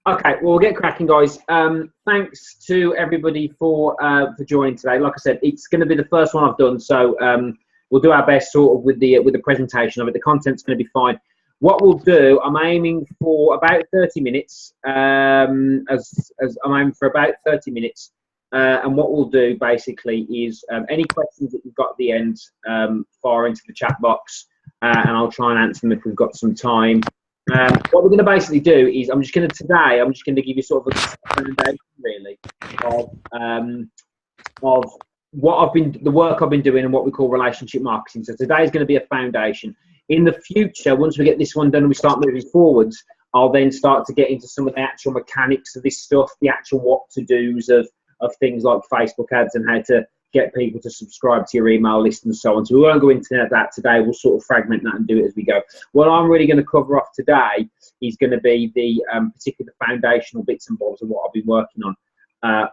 Okay, well, we'll get cracking, guys. Thanks to everybody for joining today. Like I said, it's going to be the first one I've done, so we'll do our best sort of with the presentation of it. The content's going to be fine. What we'll do, I'm aiming for about 30 minutes. As I'm aiming for about 30 minutes. And what we'll do basically is any questions that you've got at the end, fire into the chat box, and I'll try and answer them if we've got some time. What we're going to basically do is I'm just going to give you sort of a foundation really of what the work I've been doing and what we call relationship marketing. So today is going to be a foundation. In the future, once we get this one done and we start moving forwards, I'll then start to get into some of the actual mechanics of this stuff, the actual what to do's of things like Facebook ads and how to get people to subscribe to your email list and so on. So we won't go into that today. We'll sort of fragment that and do it as we go. What I'm really going to cover off today is going to be the particular foundational bits and bobs of what I've been working on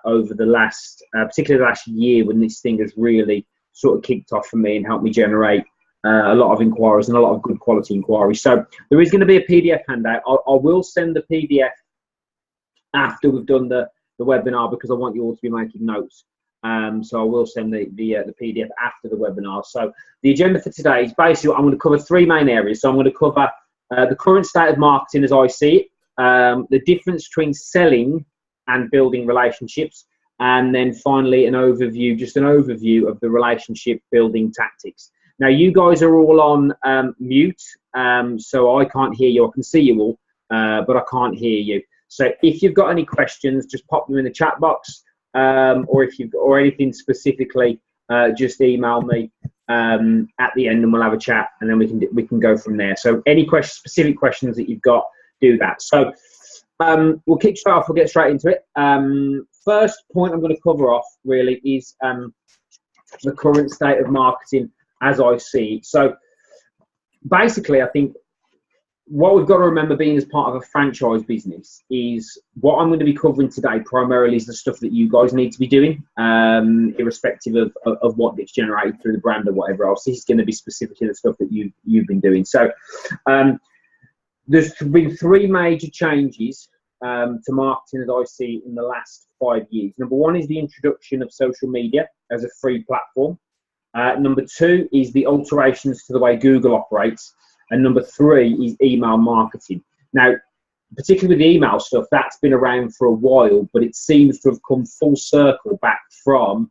over the last, particularly the last year, when this thing has really sort of kicked off for me and helped me generate a lot of inquiries and a lot of good quality inquiries. So there is going to be a PDF handout. I will send the PDF after we've done the webinar, because I want you all to be making notes. So I will send the PDF after the webinar. So the agenda for today is basically I'm going to cover three main areas. So I'm going to cover the current state of marketing as I see it, the difference between selling and building relationships, and then finally an overview, just an overview of the relationship building tactics. Now you guys are all on mute, so I can't hear you. I can see you all, but I can't hear you. So if you've got any questions, just pop them in the chat box. Or if you've got anything specifically, just email me at the end, and we'll have a chat, and then we can go from there. So any specific questions that you've got, do that. So we'll kick straight off. We'll get straight into it. First point I'm going to cover off really is the current state of marketing as I see it. So basically, I think what we've got to remember, being as part of a franchise business, is what I'm going to be covering today primarily is the stuff that you guys need to be doing, irrespective of what gets generated through the brand or whatever else. This is going to be specifically the stuff that you've been doing. So there's been three major changes to marketing as I see in the last 5 years. Number one is the introduction of social media as a free platform. Number two is the alterations to the way Google operates. And number three is email marketing. Now, particularly with the email stuff, that's been around for a while, but it seems to have come full circle back from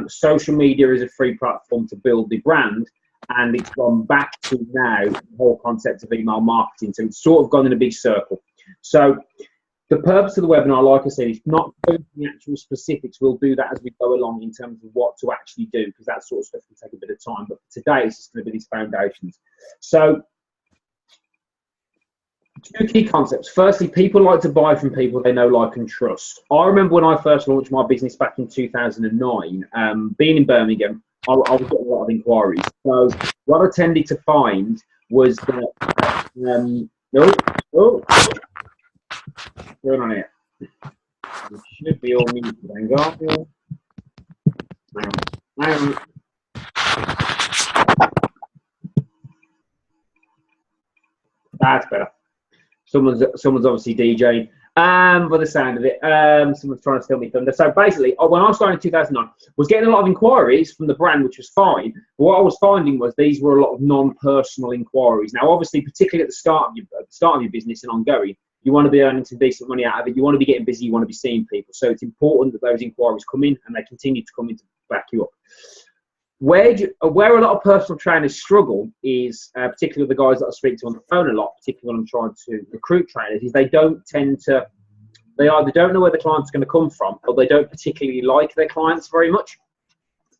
social media as a free platform to build the brand, and it's gone back to now the whole concept of email marketing. So it's sort of gone in a big circle. So the purpose of the webinar, like I said, is not going into the actual specifics. We'll do that as we go along in terms of what to actually do, because that sort of stuff can take a bit of time. But for today, it's just going to be these foundations. So two key concepts. Firstly, people like to buy from people they know, like, and trust. I remember when I first launched my business back in 2009, being in Birmingham, I was getting a lot of inquiries. So what I tended to find was that, going on here? It should be all muted, then, aren't you? That's better. Someone's obviously DJing. By the sound of it, someone's trying to steal me thunder. So basically, when I started in 2009, was getting a lot of inquiries from the brand, which was fine. But what I was finding was these were a lot of non-personal inquiries. Now, obviously, particularly at the start of your business and ongoing, you want to be earning some decent money out of it. You want to be getting busy. You want to be seeing people. So it's important that those inquiries come in, and they continue to come in to back you up. Where a lot of personal trainers struggle is, particularly the guys that I speak to on the phone a lot, particularly when I'm trying to recruit trainers, is they either don't know where the client's going to come from, or they don't particularly like their clients very much.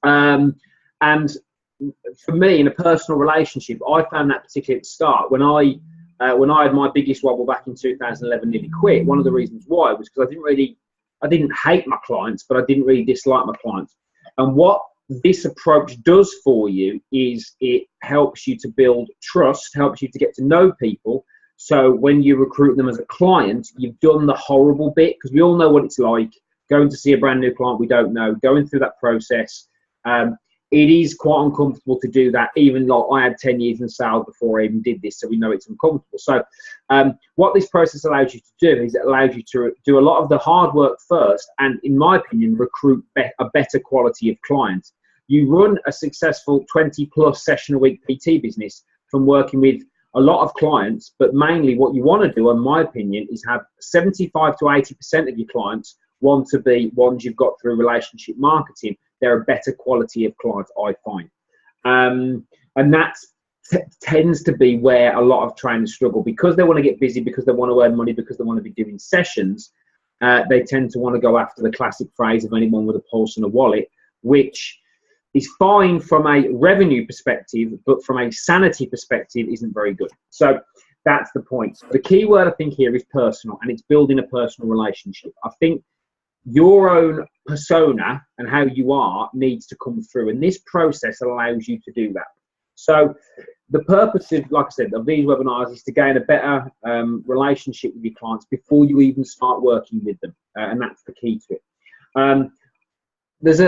And for me, in a personal relationship, I found that particularly at the start. When I had my biggest wobble back in 2011, nearly quit, one of the reasons why was because I didn't hate my clients, but I didn't really dislike my clients. And what this approach does for you is it helps you to build trust, helps you to get to know people. So when you recruit them as a client, you've done the horrible bit, because we all know what it's like going to see a brand new client we don't know, going through that process. it is quite uncomfortable to do that. Even like I had 10 years in sales before I even did this, so we know it's uncomfortable. So what this process allows you to do is it allows you to do a lot of the hard work first, and in my opinion, recruit a better quality of clients. You run a successful 20+ session a week PT business from working with a lot of clients, but mainly what you want to do, in my opinion, is have 75 to 80% of your clients want to be ones you've got through relationship marketing. They're a better quality of clients, I find. And that tends to be where a lot of trainers struggle, because they want to get busy, because they want to earn money, because they want to be doing sessions. They tend to want to go after the classic phrase of anyone with a pulse and a wallet, which is fine from a revenue perspective, but from a sanity perspective isn't very good. So that's the point. The key word I think here is personal, and it's building a personal relationship. I think your own persona and how you are needs to come through, and this process allows you to do that. So the purpose of, like I said, of these webinars is to gain a better relationship with your clients before you even start working with them, and that's the key to it. There's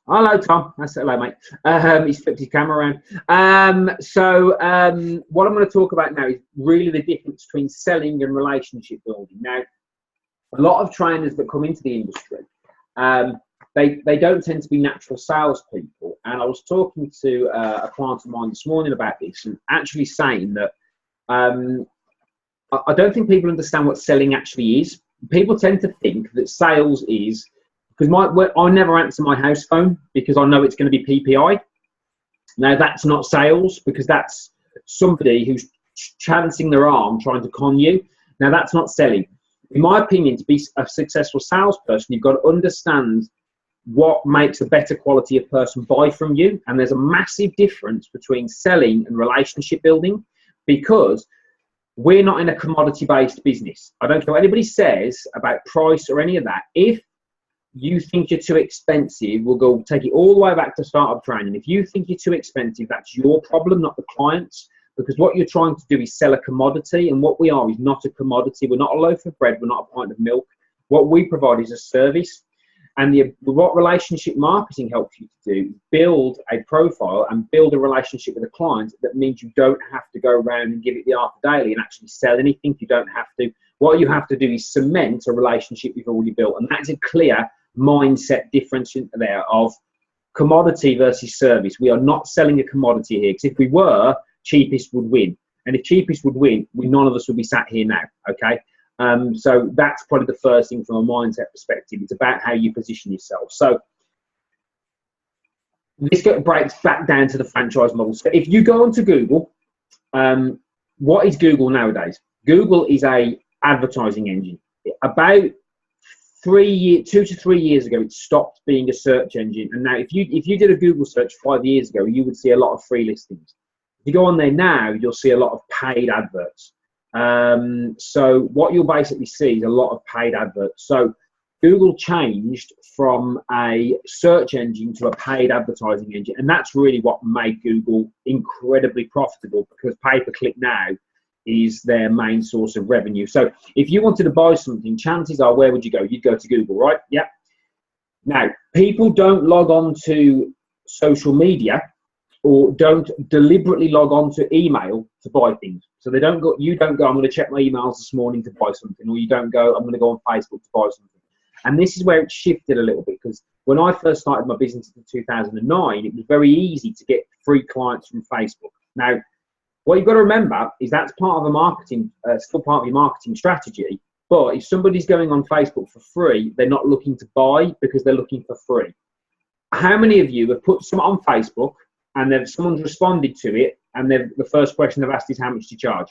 hello Tom, that's hello mate. He's flipped his camera around. What I'm going to talk about now is really the difference between selling and relationship building. Now, a lot of trainers that come into the industry, they don't tend to be natural salespeople. And I was talking to a client of mine this morning about this, and actually saying that I don't think people understand what selling actually is. People tend to think that sales is, because I never answer my house phone because I know it's going to be PPI. Now, that's not sales, because that's somebody who's chancing their arm trying to con you. Now, that's not selling. In my opinion, to be a successful salesperson, you've got to understand what makes a better quality of person buy from you. And there's a massive difference between selling and relationship building, because we're not in a commodity-based business. I don't care what anybody says about price or any of that. If you think you're too expensive, we'll go take it all the way back to startup training. If you think you're too expensive, that's your problem, not the client's. Because what you're trying to do is sell a commodity, and what we are is not a commodity. We're not a loaf of bread. We're not a pint of milk. What we provide is a service. And what relationship marketing helps you to do is build a profile and build a relationship with a client. That means you don't have to go around and give it the half daily and actually sell anything. You don't have to. What you have to do is cement a relationship you've already built. And that's a clear mindset difference there of commodity versus service. We are not selling a commodity here, because if we were, cheapest would win. And if cheapest would win, none of us would be sat here now, okay? So that's probably the first thing from a mindset perspective. It's about how you position yourself. So this breaks back down to the franchise model. So if you go onto Google, what is Google nowadays? Google is a advertising engine. About 2 to 3 years ago, it stopped being a search engine. And now if you did a Google search 5 years ago, you would see a lot of free listings. If you go on there now, you'll see a lot of paid adverts. So what you'll basically see is a lot of paid adverts. So Google changed from a search engine to a paid advertising engine. And that's really what made Google incredibly profitable, because pay-per-click now is their main source of revenue. So if you wanted to buy something, chances are, where would you go? You'd go to Google, right? Yep. Now, people don't log on to social media, or don't deliberately log on to email to buy things. So you don't go, I'm going to check my emails this morning to buy something, or you don't go, I'm going to go on Facebook to buy something. And this is where it shifted a little bit, because when I first started my business in 2009, it was very easy to get free clients from Facebook. Now, what you've got to remember is that's part of a marketing, still part of your marketing strategy. But if somebody's going on Facebook for free, they're not looking to buy, because they're looking for free. How many of you have put something on Facebook and someone's responded to it, and the first question they've asked is, how much do you charge?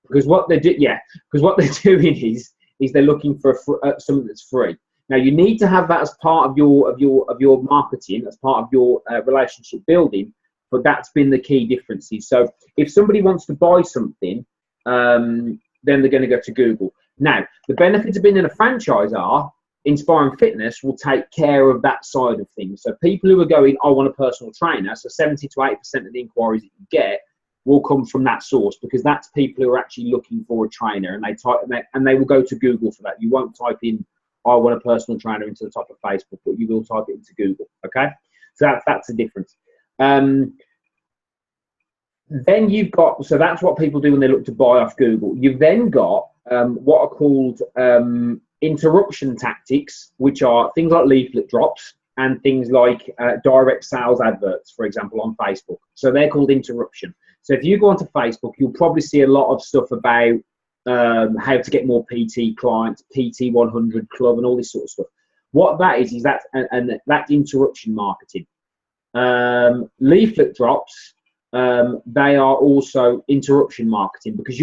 Because what they're doing is they're looking for something that's free. Now, you need to have that as part of your marketing, as part of your relationship building. But that's been the key differences. So if somebody wants to buy something, then they're going to go to Google. Now, the benefits of being in a franchise are Inspiring Fitness will take care of that side of things. So people who are going, I want a personal trainer, so 70 to 80% of the inquiries that you get will come from that source, because that's people who are actually looking for a trainer, and they will go to Google for that. You won't type in, I want a personal trainer, into the top of Facebook, but you will type it into Google, okay? So that's the difference. Then you've got, so that's what people do when they look to buy off Google. You've then got what are called interruption tactics, which are things like leaflet drops and things like direct sales adverts, for example, on Facebook. So they're called interruption. So if you go onto Facebook, you'll probably see a lot of stuff about how to get more PT clients, PT 100 Club, and all this sort of stuff. What that is that, and that's interruption marketing. Leaflet drops, they are also interruption marketing, because if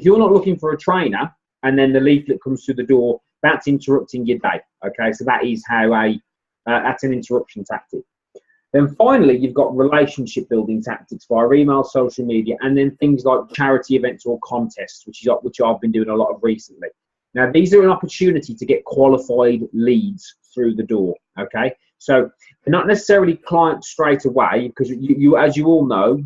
you're not looking for a trainer and then the leaflet comes through the door, that's interrupting your day. Okay, so that is how that's an interruption tactic. Then finally, you've got relationship building tactics via email, social media, and then things like charity events or contests, which I've been doing a lot of recently. Now, these are an opportunity to get qualified leads through the door. Okay, so they're not necessarily clients straight away, because you as you all know,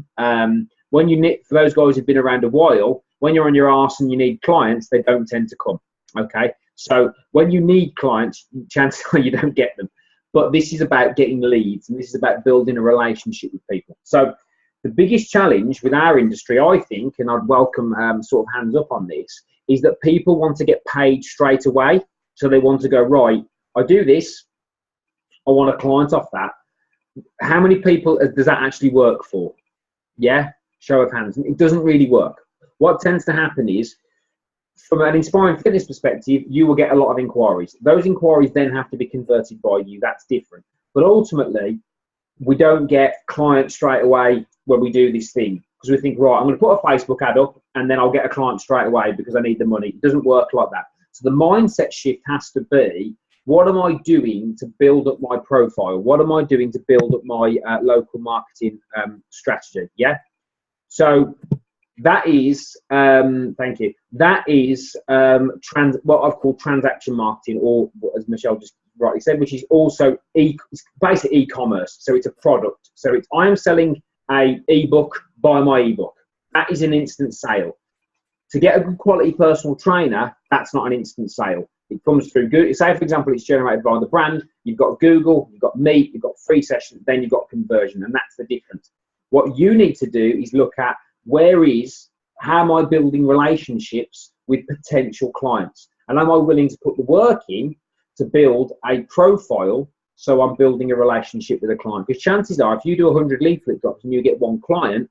when for those guys who've been around a while, when you're on your arse and you need clients, they don't tend to come. Okay, so when you need clients, chances are you don't get them. But this is about getting leads, and this is about building a relationship with people. So the biggest challenge with our industry, I think, and I'd welcome sort of hands up on this, is that people want to get paid straight away. So they want to go, right, I do this, I want a client off that. How many people does that actually work for? Yeah, show of hands. It doesn't really work. What tends to happen is, from an Inspiring Fitness perspective, you will get a lot of inquiries. Those inquiries then have to be converted by you. That's different. But ultimately, we don't get clients straight away when we do this thing, because we think, right, I'm going to put a Facebook ad up and then I'll get a client straight away because I need the money. It doesn't work like that. So the mindset shift has to be, what am I doing to build up my profile? What am I doing to build up my local marketing strategy? Yeah. So that is, thank you. That is what I've called transaction marketing, or as Michelle just rightly said, which is also basically e-commerce. So it's a product. So it's, I am selling a ebook, buy my ebook. That is an instant sale. To get a good quality personal trainer, that's not an instant sale. It comes through Google. Say, for example, it's generated by the brand. You've got Google, you've got Meet, you've got free sessions, then you've got conversion, and that's the difference. What you need to do is look at, how am I building relationships with potential clients? And am I willing to put the work in to build a profile so I'm building a relationship with a client? Because chances are, if you do 100 leaflet drops and you get one client,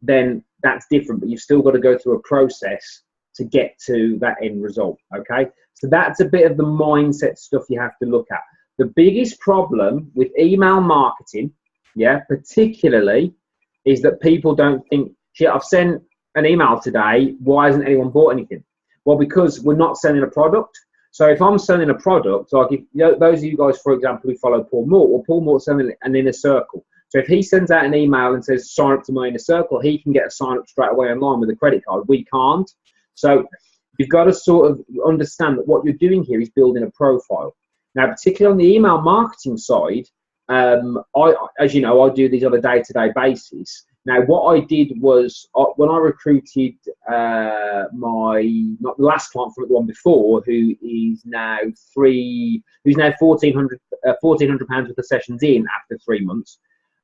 then that's different, but you've still got to go through a process to get to that end result, okay? So that's a bit of the mindset stuff you have to look at. The biggest problem with email marketing, yeah, particularly, is that people don't think, shit, I've sent an email today, why hasn't anyone bought anything? Well, because we're not selling a product. So if I'm selling a product, like if, those of you guys, for example, who follow Paul Mort, well, Paul Mort's selling an inner circle. So if he sends out an email and says, sign up to my inner circle, he can get a sign up straight away online with a credit card. We can't. So you've got to sort of understand that what you're doing here is building a profile. Now, particularly on the email marketing side, as you know, I do these on a day-to-day basis. Now, what I did was, when I recruited not the last client from the one before, who is now £1,400 worth of sessions in after 3 months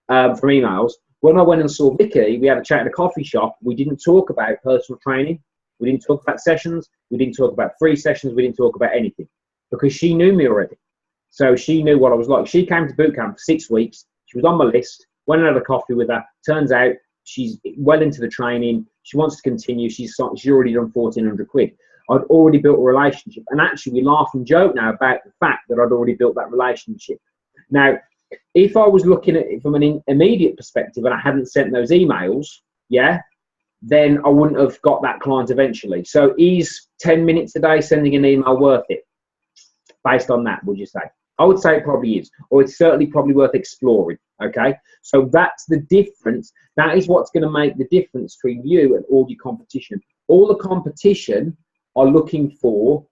from emails. When I went and saw Vicky, we had a chat in a coffee shop. We didn't talk about personal training. We didn't talk about sessions. We didn't talk about free sessions. We didn't talk about anything, because she knew me already. So she knew what I was like. She came to boot camp for 6 weeks. She was on my list. Went and had a coffee with her. Turns out she's well into the training. She wants to continue. She's already done 1,400 quid. I'd already built a relationship. And actually, we laugh and joke now about the fact that I'd already built that relationship. Now, if I was looking at it from an immediate perspective and I hadn't sent those emails, yeah, then I wouldn't have got that client eventually. So is 10 minutes a day sending an email worth it? Based on that, would you say? I would say it probably is, or it's certainly probably worth exploring, okay? So that's the difference. That is what's going to make the difference between you and all your competition. All the competition are looking for,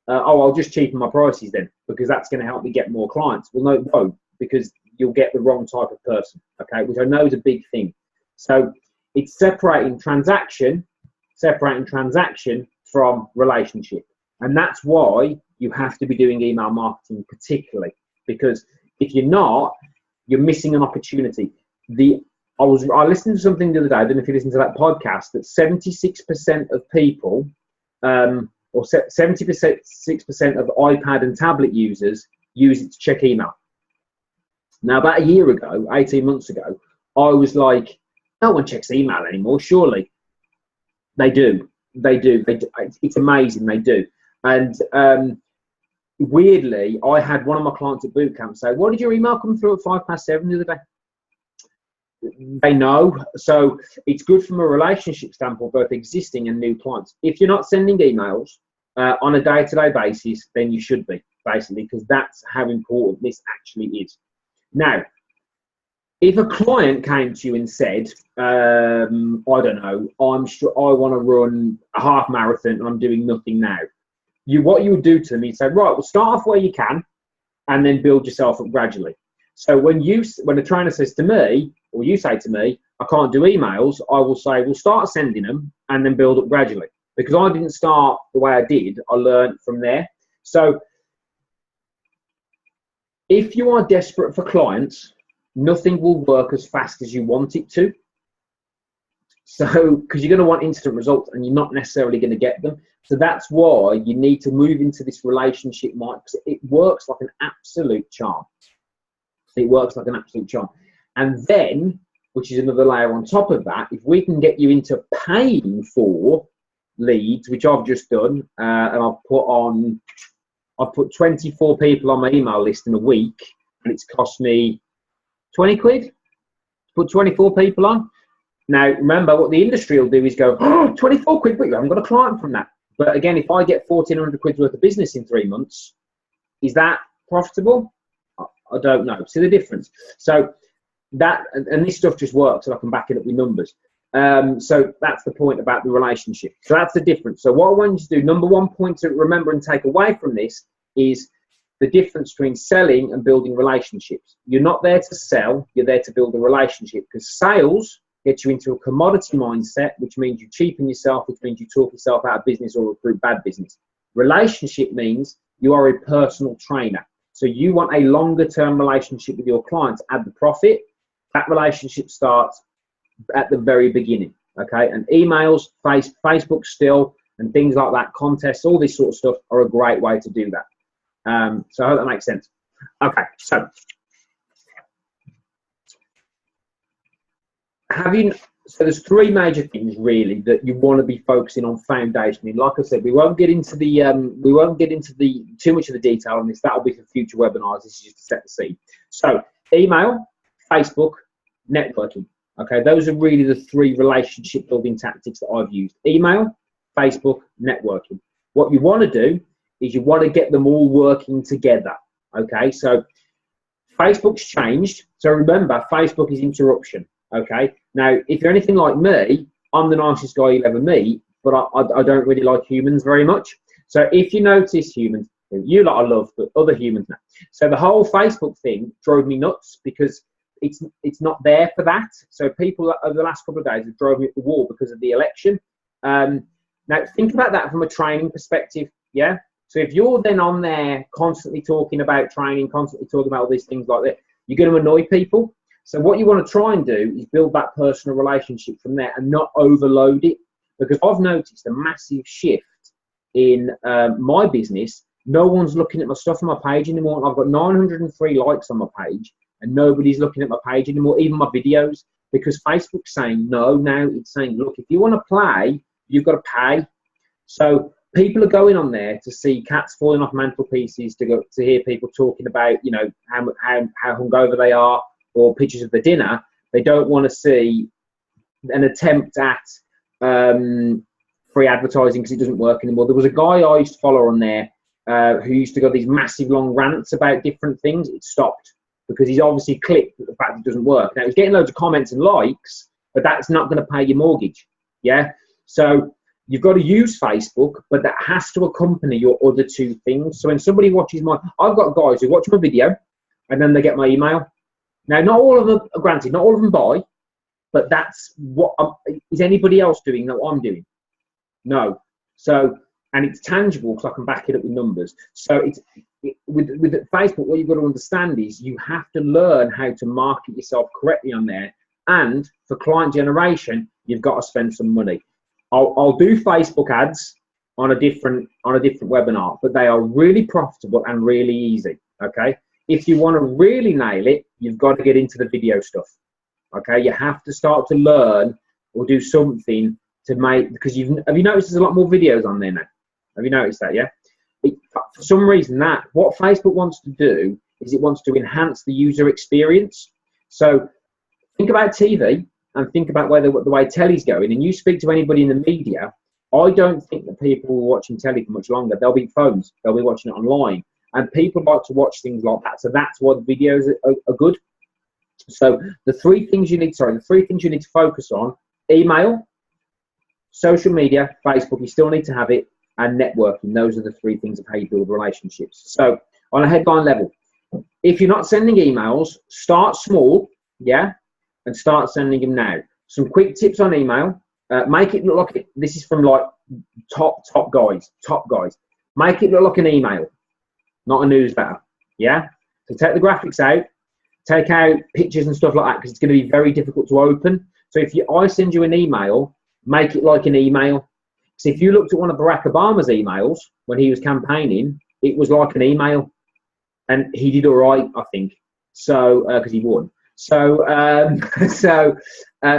I'll just cheapen my prices then, because that's going to help me get more clients. Well, no, it won't, because you'll get the wrong type of person, okay? Which I know is a big thing. So it's separating transaction from relationship. And that's why you have to be doing email marketing particularly, because if you're not, you're missing an opportunity. I listened to something the other day, I don't know if you listened to that podcast, that 76% of people, or 76% of iPad and tablet users use it to check email. Now, about a year ago, 18 months ago, I was like, no one checks email anymore, surely. They do. It's amazing, they do. And weirdly, I had one of my clients at bootcamp say, "What did your email come through at 7:05 the other day?" They know. So it's good from a relationship standpoint, both existing and new clients. If you're not sending emails on a day-to-day basis, then you should be, basically, because that's how important this actually is. Now, if a client came to you and said, I don't know, I want to run a half marathon and I'm doing nothing now. What you would do to them, you'd say, right, well, start off where you can and then build yourself up gradually. So when a trainer says to me, or you say to me, I can't do emails, I will say, well, start sending them and then build up gradually. Because I didn't start the way I did, I learned from there. So if you are desperate for clients, nothing will work as fast as you want it to. So, because you're going to want instant results and you're not necessarily going to get them. So that's why you need to move into this relationship market, because it works like an absolute charm. It works like an absolute charm. And then, which is another layer on top of that, if we can get you into paying for leads, which I've just done, and I've put 24 people on my email list in a week, and it's cost me 20 quid to put 24 people on. Now, remember, what the industry will do is go, oh, 24 quid, but you haven't got a client from that. But again, if I get 1,400 quid worth of business in 3 months, is that profitable? I don't know. See the difference? So that, and this stuff just works, and I can back it up with numbers. So that's the point about the relationship. So that's the difference. So what I want you to do, number one point to remember and take away from this is the difference between selling and building relationships. You're not there to sell, you're there to build a relationship, because sales gets you into a commodity mindset, which means you cheapen yourself, which means you talk yourself out of business or recruit bad business. Relationship means you are a personal trainer. So you want a longer term relationship with your clients. Add the profit. That relationship starts at the very beginning, okay? And emails, Facebook still, and things like that, contests, all this sort of stuff are a great way to do that. So I hope that makes sense. Okay, so so there's three major things really that you want to be focusing on foundationally. Like I said, we won't get into the too much of the detail on this. That'll be for future webinars. This is just to set the scene. So email, Facebook, networking. Okay, those are really the three relationship building tactics that I've used. Email, Facebook, networking. What you want to do is you want to get them all working together. Okay, so Facebook's changed. So remember, Facebook is interruption. Okay, now if you're anything like me, I'm the nicest guy you'll ever meet, but I don't really like humans very much. So if you notice humans, you lot I love, but other humans now. So the whole Facebook thing drove me nuts because it's not there for that. So people over the last couple of days have drove me up the wall because of the election. Now think about that from a training perspective. Yeah. So if you're then on there constantly talking about training, constantly talking about all these things like that, you're going to annoy people. So what you want to try and do is build that personal relationship from there and not overload it. Because I've noticed a massive shift in my business. No one's looking at my stuff on my page anymore. I've got 903 likes on my page and nobody's looking at my page anymore, even my videos, because Facebook's saying no now. It's saying, look, if you want to play, you've got to pay. So people are going on there to see cats falling off mantelpieces, to hear people talking about, you know, how hungover they are, or pictures of the dinner. They don't want to see an attempt at free advertising because it doesn't work anymore. There was a guy I used to follow on there who used to go these massive long rants about different things. It stopped because he's obviously clicked at the fact it doesn't work. Now, he's getting loads of comments and likes, but that's not going to pay your mortgage. Yeah. So you've got to use Facebook, but that has to accompany your other two things. So when somebody watches I've got guys who watch my video and then they get my email. Now, not all of them, granted, not all of them buy, but that's what is anybody else doing that I'm doing? No. So and it's tangible because I can back it up with numbers. So with Facebook, what you've got to understand is you have to learn how to market yourself correctly on there. And for client generation, you've got to spend some money. I'll do Facebook ads on a different webinar, but they are really profitable and really easy. Okay, if you want to really nail it, you've got to get into the video stuff. Okay, you have to start to learn or do something to make, because have you noticed there's a lot more videos on there now? Have you noticed that? Yeah. For some reason, what Facebook wants to do is it wants to enhance the user experience. So think about TV and think about the way telly's going, and you speak to anybody in the media. I don't think that people are watching telly for much longer. They'll be phones. They'll be watching it online, and people like to watch things like that. So that's why the videos are good. So the three things you need to focus on: email, social media, Facebook. You still need to have it, and networking. Those are the three things of how you build relationships. So on a headline level, if you're not sending emails, start small, yeah, and start sending them now. Some quick tips on email. Make it look like this is from like top guys. Make it look like an email, not a newsletter. Yeah. So take the graphics out, take out pictures and stuff like that, because it's going to be very difficult to open. So if I send you an email, make it like an email. So if you looked at one of Barack Obama's emails when he was campaigning, it was like an email, and he did all right, I think. So because he won. So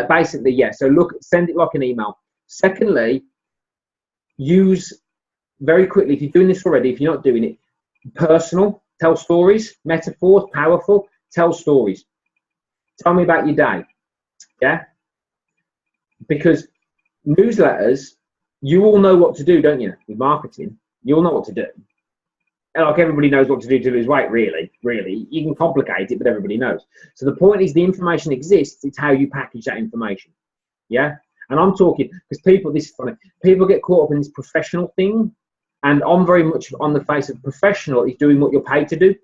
basically, yeah. So send it like an email. Secondly, use very quickly, if you're doing this already, if you're not doing it, personal. Tell stories, metaphors, powerful. Tell stories. Tell me about your day. Yeah. Because newsletters, you all know what to do, don't you? With marketing, you all know what to do. And like everybody knows what to do to lose weight, really. You can complicate it, but everybody knows. So the point is, the information exists. It's how you package that information. Yeah. And I'm talking, because this is funny, people get caught up in this professional thing, and I'm very much on the face of professional is doing what you're paid to do.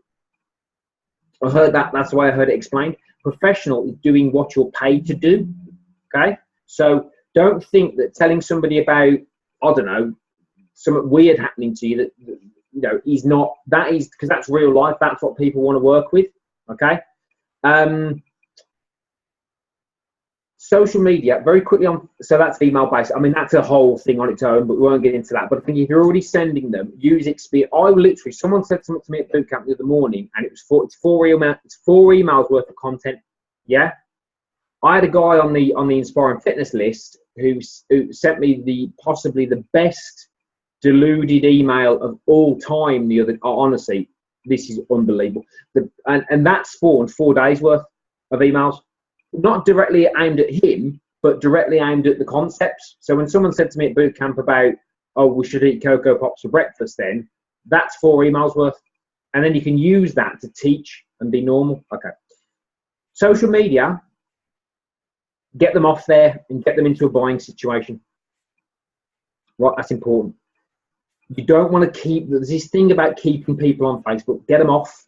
I heard that. That's the way I heard it explained. Professional is doing what you're paid to do. Okay. So don't think that telling somebody about, I don't know, something weird happening to you that is not, that is, because that's real life. That's what people want to work with. Okay. Social media, very quickly on, so that's email based. I mean, that's a whole thing on its own, but we won't get into that. But I think if you're already sending them, use experience. Someone said something to me at boot camp the other morning, and it's four emails worth of content. Yeah. I had a guy on the Inspiring Fitness list who sent me possibly the best deluded email of all time. Honestly, this is unbelievable. And that spawned 4 days worth of emails, not directly aimed at him, but directly aimed at the concepts. So when someone said to me at boot camp about, oh, we should eat Cocoa Pops for breakfast, then that's 4 emails worth. And then you can use that to teach and be normal. Okay. Social media, get them off there and get them into a buying situation. Right, that's important. You don't want to there's this thing about keeping people on Facebook. Get them off.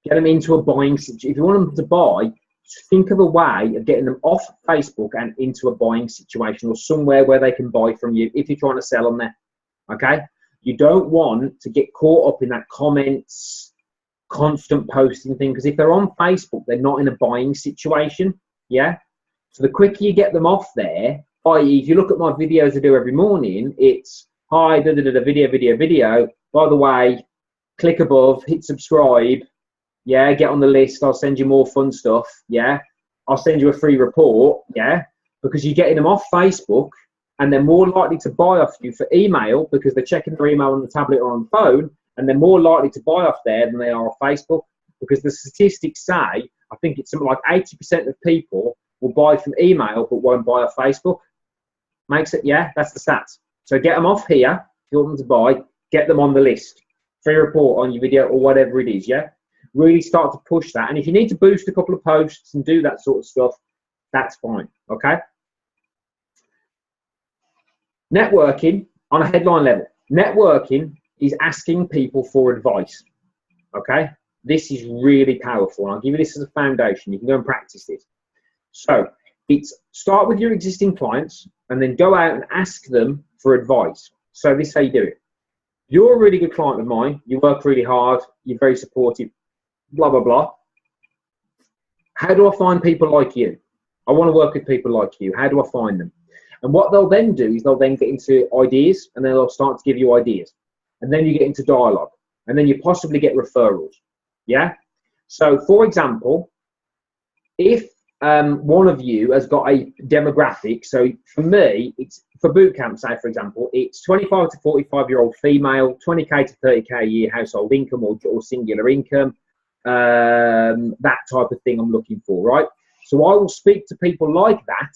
Get them into a buying situation. If you want them to buy, think of a way of getting them off Facebook and into a buying situation, or somewhere where they can buy from you if you're trying to sell on there. Okay? You don't want to get caught up in that comments, constant posting thing, because if they're on Facebook, they're not in a buying situation. Yeah? So the quicker you get them off there, i.e., if you look at my videos I do every morning, it's hi, video. By the way, click above, hit subscribe. Yeah, get on the list. I'll send you more fun stuff. Yeah, I'll send you a free report. Yeah, because you're getting them off Facebook, and they're more likely to buy off you for email because they're checking their email on the tablet or on the phone, and they're more likely to buy off there than they are off Facebook, because the statistics say, I think it's something like 80% of people will buy from email but won't buy off Facebook. Makes it, yeah, that's the stats. So get them off here. If you want them to buy, get them on the list. Free report on your video or whatever it is, yeah? Really start to push that. And if you need to boost a couple of posts and do that sort of stuff, that's fine, okay? Networking on a headline level. Networking is asking people for advice, okay? This is really powerful. And I'll give you this as a foundation. You can go and practice this. So it's start with your existing clients and then go out and ask them for advice. So this is how you do it. You're a really good client of mine. You work really hard. You're very supportive, blah, blah, blah. How do I find people like you? I want to work with people like you. How do I find them? And what they'll then do is they'll then get into ideas, and then they'll start to give you ideas. And then you get into dialogue, and then you possibly get referrals. Yeah? So, for example, if one of you has got a demographic, so for me, it's for boot camp, say, for example, it's 25 to 45-year-old female, 20K to 30K a year household income or singular income, that type of thing I'm looking for, right? So I will speak to people like that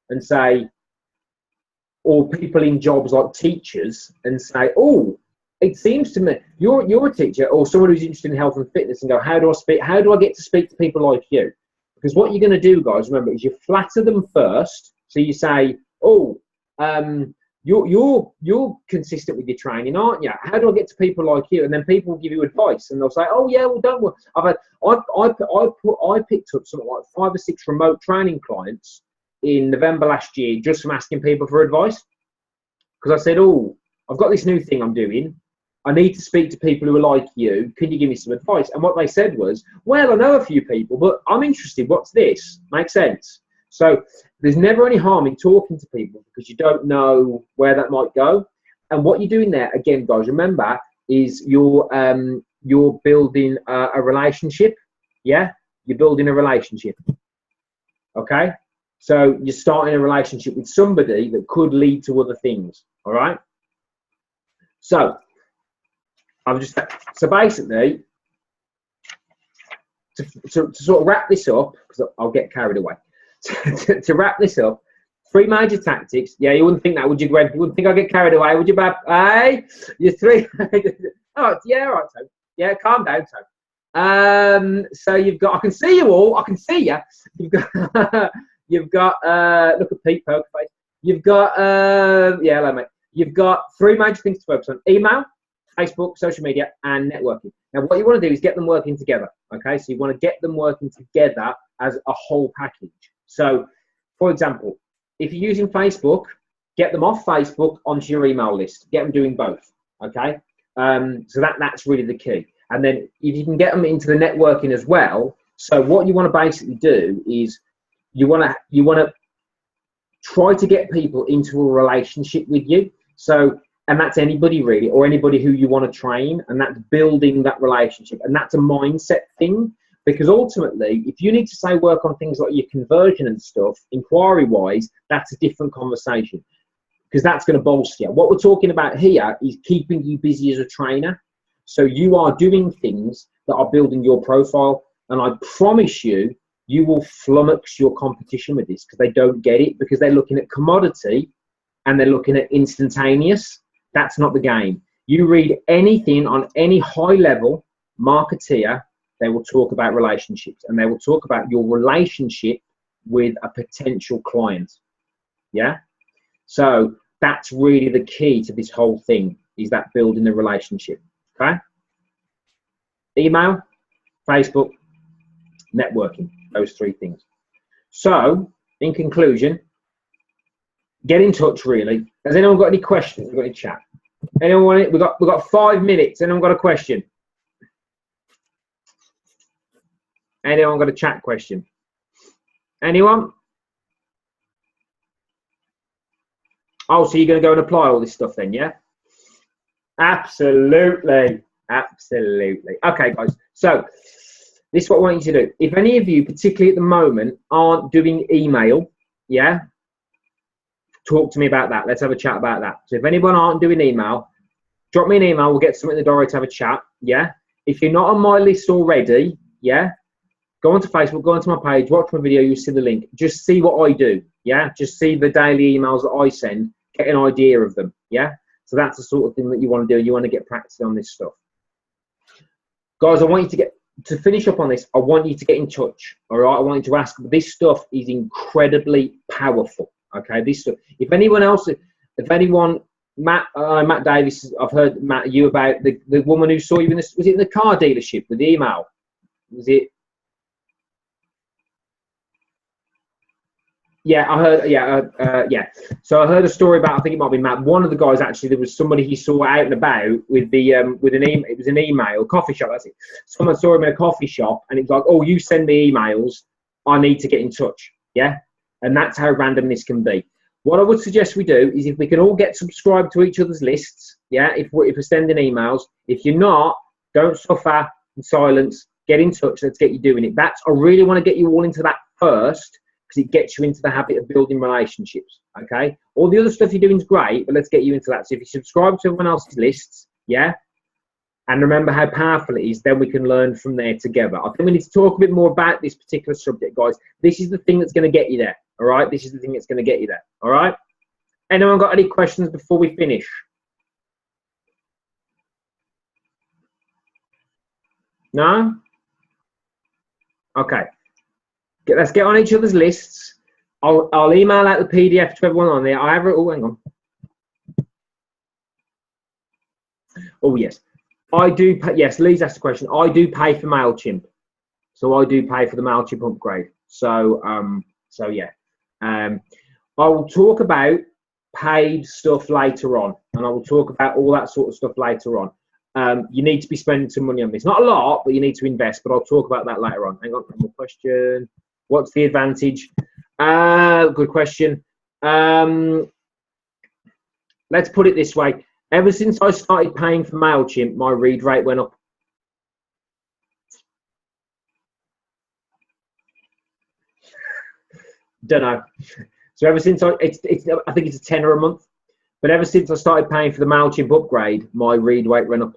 and say, or people in jobs like teachers, and say, oh, it seems to me you're a teacher or someone who's interested in health and fitness, and go, how do I get to speak to people like you? Because what you're going to do, guys, remember, is you flatter them first. So you say, oh, you're consistent with your training, aren't you? How do I get to people like you? And then people will give you advice, and they'll say, oh yeah, well, don't worry. I picked up something like 5 or 6 remote training clients in November last year just from asking people for advice. Because I said, oh, I've got this new thing I'm doing. I need to speak to people who are like you. Can you give me some advice? And what they said was, well, I know a few people, but I'm interested. What's this? Makes sense. So there's never any harm in talking to people, because you don't know where that might go. And what you're doing there, again, guys, remember, is you're building a relationship. Yeah, you're building a relationship. Okay, so you're starting a relationship with somebody that could lead to other things. All right. So so basically, to sort of wrap this up, because I'll get carried away. to wrap this up, 3 major tactics. Yeah, you wouldn't think that, would you, Greg? You wouldn't think I'd get carried away, would you, Bab? Hey, you're 3. Oh, yeah, all right, Tony. Yeah, calm down, Tony. So you've got, I can see you all. I can see you. You've got, look at Pete, poker face. You've got, yeah, hello, mate. You've got 3 major things to focus on: email, Facebook, social media, and networking. Now, what you want to do is get them working together. Okay, so you want to get them working together as a whole package. So, for example, if you're using Facebook, get them off Facebook onto your email list. Get them doing both. Okay, so that's really the key. And then if you can get them into the networking as well. So what you want to basically do is you want to try to get people into a relationship with you. So, and that's anybody really, or anybody who you want to train, and that's building that relationship. And that's a mindset thing, because ultimately, if you need to say work on things like your conversion and stuff, inquiry-wise, that's a different conversation, because that's going to bolster you. What we're talking about here is keeping you busy as a trainer. So you are doing things that are building your profile, and I promise you, you will flummox your competition with this, because they don't get it, because they're looking at commodity and they're looking at instantaneous. That's not the game. You read anything on any high-level marketeer, they will talk about relationships, and they will talk about your relationship with a potential client. Yeah? So that's really the key to this whole thing, is that building the relationship. Okay? Email, Facebook, networking, those 3 things. So, in conclusion, get in touch, really. Has anyone got any questions? We've got any chat. Anyone? We've got 5 minutes. Anyone got a question? Anyone got a chat question? Anyone? Oh, so you're going to go and apply all this stuff then, yeah? Absolutely. Absolutely. Okay, guys. So this is what I want you to do. If any of you, particularly at the moment, aren't doing email, yeah, talk to me about that. Let's have a chat about that. So if anyone aren't doing email, drop me an email. We'll get something in the diary to have a chat, yeah? If you're not on my list already, yeah, go onto Facebook, go onto my page, watch my video, you'll see the link. Just see what I do, yeah? Just see the daily emails that I send, get an idea of them, yeah? So that's the sort of thing that you want to do. You want to get practicing on this stuff. Guys, I want you to finish up on this, I want you to get in touch, all right? I want you to ask. This stuff is incredibly powerful, okay? This stuff. If anyone, Matt Davis, I've heard, Matt, you about the woman who saw you in this, was it in the car dealership with the email? Was it? Yeah, I heard. Yeah. So I heard a story about. I think it might be Matt. One of the guys actually, there was somebody he saw out and about with the with an email. It was an email coffee shop. That's it. Someone saw him in a coffee shop, and it's like, oh, you send me emails. I need to get in touch. Yeah, and that's how random this can be. What I would suggest we do is if we can all get subscribed to each other's lists. Yeah, if we're sending emails. If you're not, don't suffer in silence. Get in touch. Let's get you doing it. I really want to get you all into that first, because it gets you into the habit of building relationships. Okay, all the other stuff you're doing is great, but let's get you into that. So if you subscribe to everyone else's lists, yeah, and remember how powerful it is, then we can learn from there together. I think we need to talk a bit more about this particular subject, guys. This is the thing that's going to get you there. All right, this is the thing that's going to get you there. All right. Anyone got any questions before we finish? No. Okay. Let's get on each other's lists. I'll email out the PDF to everyone on there. Oh, hang on. Oh, yes. I do pay. Yes, Lee's asked a question. I do pay for MailChimp. So I do pay for the MailChimp upgrade. So, yeah. I will talk about paid stuff later on. And I will talk about all that sort of stuff later on. You need to be spending some money on this. Not a lot, but you need to invest. But I'll talk about that later on. Hang on, one more question. What's the advantage? Good question. Let's put it this way. Ever since I started paying for MailChimp, my read rate went up. Don't know. So ever since I think it's a tenner a month. But ever since I started paying for the MailChimp upgrade, my read rate went up.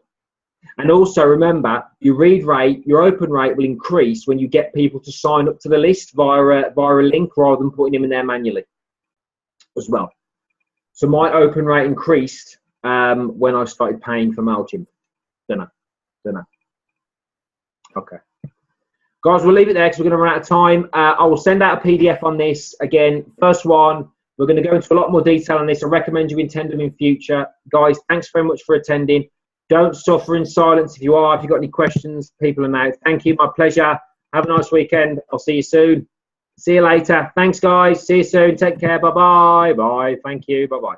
And also remember, your read rate, your open rate will increase when you get people to sign up to the list via a link rather than putting them in there manually as well. So my open rate increased when I started paying for MailChimp. Don't know. Okay. Guys, we'll leave it there because we're going to run out of time. I will send out a PDF on this. Again, first one, we're going to go into a lot more detail on this. I recommend you attend them in future. Guys, thanks very much for attending. Don't suffer in silence if you've got any questions, people are now. Thank you, my pleasure. Have a nice weekend. I'll see you soon. See you later. Thanks, guys. See you soon. Take care. Bye-bye. Bye. Thank you. Bye-bye.